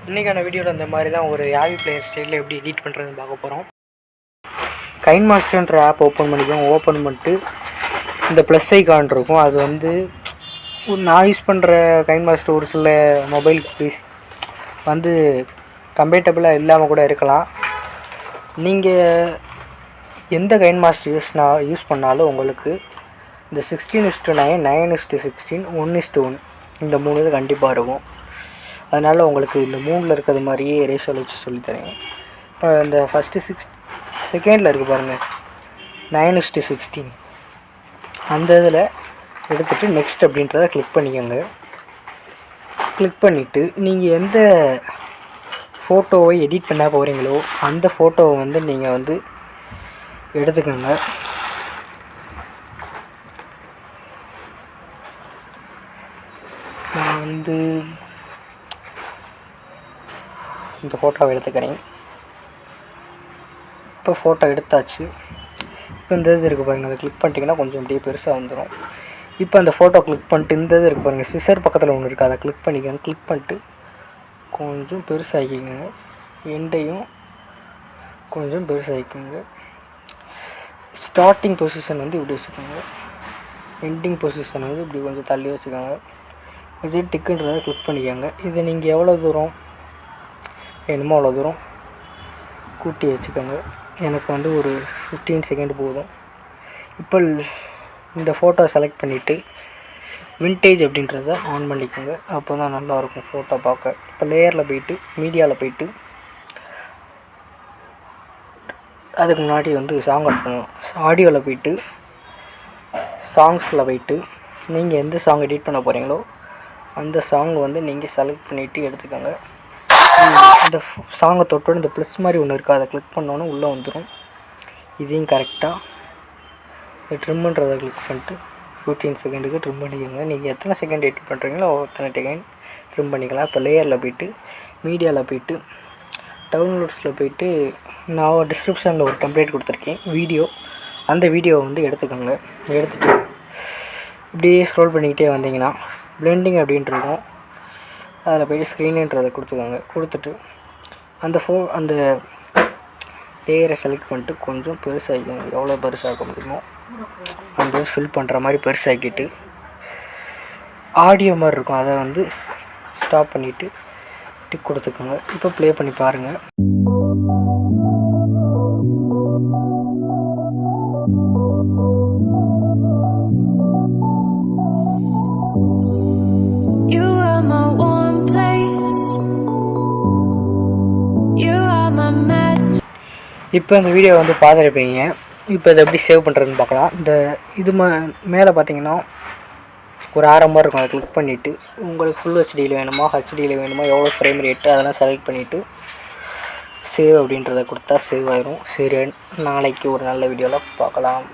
இன்றைக்கான வீடியோவில் இந்த மாதிரி தான் ஒரு ஆவிப்ளேயர் ஸ்டைலில் எப்படி எடிட் பண்ணுறதுன்னு பார்க்க போகிறோம். கைன்மாஸ்டர்ன்ற ஆப் ஓப்பன் பண்ணிக்கோங்க. ஓப்பன் பண்ணிட்டு இந்த ப்ளஸ் ஐகான் இருக்கும். அது வந்து நான் யூஸ் பண்ணுற கைன்மாஸ்டர் ஒரு சில மொபைலுக்கு வந்து கம்பேட்டபிளாக இல்லாமல் கூட இருக்கலாம். நீங்கள் எந்த கைன்மாஸ்டர் யூஸ் பண்ணாலும் உங்களுக்கு இந்த 16:9, 9:16, 1:1 இந்த 3 இது கண்டிப்பாக இருக்கும். அதனால் உங்களுக்கு இந்த 3ல் இருக்கிறது மாதிரியே ரேஷியோவில் வச்சு சொல்லித்தரேன். இப்போ இந்த ஃபஸ்ட்டு செகண்டில் இருக்குது பாருங்கள், 9:16 அந்த இதில் எடுத்துகிட்டு நெக்ஸ்ட் அப்படின்றத கிளிக் பண்ணிக்கோங்க. கிளிக் பண்ணிவிட்டு நீங்கள் எந்த ஃபோட்டோவை எடிட் பண்ண போகிறீங்களோ அந்த ஃபோட்டோவை வந்து நீங்கள் வந்து எடுத்துக்கோங்க. நான் வந்து இந்த ஃபோட்டோவை எடுத்துக்கிறேன். இப்போ ஃபோட்டோ எடுத்தாச்சு. இப்போ இந்த இது இருக்குது பாருங்கள், அதை கிளிக் பண்ணிட்டீங்கன்னா கொஞ்சம் அப்படியே பெருசாக வந்துடும். இப்போ அந்த ஃபோட்டோ கிளிக் பண்ணிட்டு இந்த இது இருக்குது பாருங்கள், சிசர் பக்கத்தில் ஒன்று இருக்குது, அதை கிளிக் பண்ணிக்கோங்க. கிளிக் பண்ணிட்டு கொஞ்சம் பெருசாகிக்கோங்க. எண்டையும் கொஞ்சம் பெருசாகிக்கோங்க. ஸ்டார்டிங் பொசிஷன் வந்து இப்படி வச்சுக்கோங்க. எண்டிங் பொசிஷன் வந்து இப்படி கொஞ்சம் தள்ளி வச்சுக்கோங்க. வச்சு டிக்குன்றதை கிளிக் பண்ணிக்கோங்க. இதை நீங்கள் எவ்வளோ தூரம் வேணுமோ அவ்வளோ தூரம் கூட்டி வச்சுக்கோங்க. எனக்கு வந்து ஒரு 15 செகண்ட் போதும். இப்போ இந்த ஃபோட்டோ செலக்ட் பண்ணிவிட்டு விண்டேஜ் அப்படின்றத ஆன் பண்ணிக்கோங்க. அப்போ தான் நல்லாயிருக்கும் ஃபோட்டோ பார்க்க. இப்போ லேயரில் போய்ட்டு மீடியாவில் போய்ட்டு அதுக்கு முன்னாடி வந்து சாங் எடுக்கணும். ஆடியோவில் போய்ட்டு சாங்ஸில் போய்ட்டு நீங்கள் எந்த சாங் எடிட் பண்ண போகிறீங்களோ அந்த சாங் வந்து நீங்கள் செலக்ட் பண்ணிவிட்டு எடுத்துக்கோங்க. அந்த சாங்கை தொட்டோடு இந்த ப்ளஸ் மாதிரி ஒன்று இருக்குது, அதை கிளிக் பண்ணோன்னே உள்ளே வந்துடும். இதையும் கரெக்டாக ட்ரிம்முன்றதை கிளிக் பண்ணிட்டு 15 செகண்டுக்கு ட்ரிம் பண்ணிக்கோங்க. நீங்கள் எத்தனை செகண்ட் எடிட் பண்ணுறீங்களோ அத்தனை செகண்ட் ட்ரிம் பண்ணிக்கலாம். இப்போ லேயரில் போய்ட்டு மீடியாவில் போய்ட்டு டவுன்லோட்ஸில் போய்ட்டு நான் டிஸ்கிரிப்ஷனில் ஒரு டெம்ப்ளேட் கொடுத்துருக்கேன் வீடியோ, அந்த வீடியோவை வந்து எடுத்துக்கோங்க. எடுத்துகிட்டு இப்படியே ஸ்க்ரோல் பண்ணிக்கிட்டே வந்தீங்கன்னா பிளெண்டிங் அப்படின்ட்டு இருக்கும், அதில் போய்ட்டு ஸ்க்ரீனுன்றதை கொடுத்துக்கோங்க. கொடுத்துட்டு அந்த லேயரை செலக்ட் பண்ணிட்டு கொஞ்சம் பெருசாகிக்கோங்க. எவ்வளோ பெருசாக முடியுமோ அந்த ஃபில் பண்ணுற மாதிரி பெருசாக்கிட்டு ஆடியோ மாதிரி இருக்கும், அதை வந்து ஸ்டாப் பண்ணிவிட்டு டிக் கொடுத்துக்கோங்க. இப்போ ப்ளே பண்ணி பாருங்கள். இப்போ இந்த வீடியோ வந்து பார்த்துருப்பீங்க. இப்போ இதை எப்படி சேவ் பண்ணுறதுன்னு பார்க்கலாம். இது மேலே பார்த்தீங்கன்னா ஒரு ஆரம் மாதிரி இருக்கும், அதை கிளிக் பண்ணிவிட்டு உங்களுக்கு ஃபுல் ஹெச்டியில் வேணுமா ஹெச்டியில் வேணுமா எவ்வளோ ஃப்ரேம் ரேட்டு அதெல்லாம் செலக்ட் பண்ணிவிட்டு சேவ் அப்படின்றத கொடுத்தா சேவ் ஆயிரும். சரி, நாளைக்கு ஒரு நல்ல வீடியோவில் பார்க்கலாம்.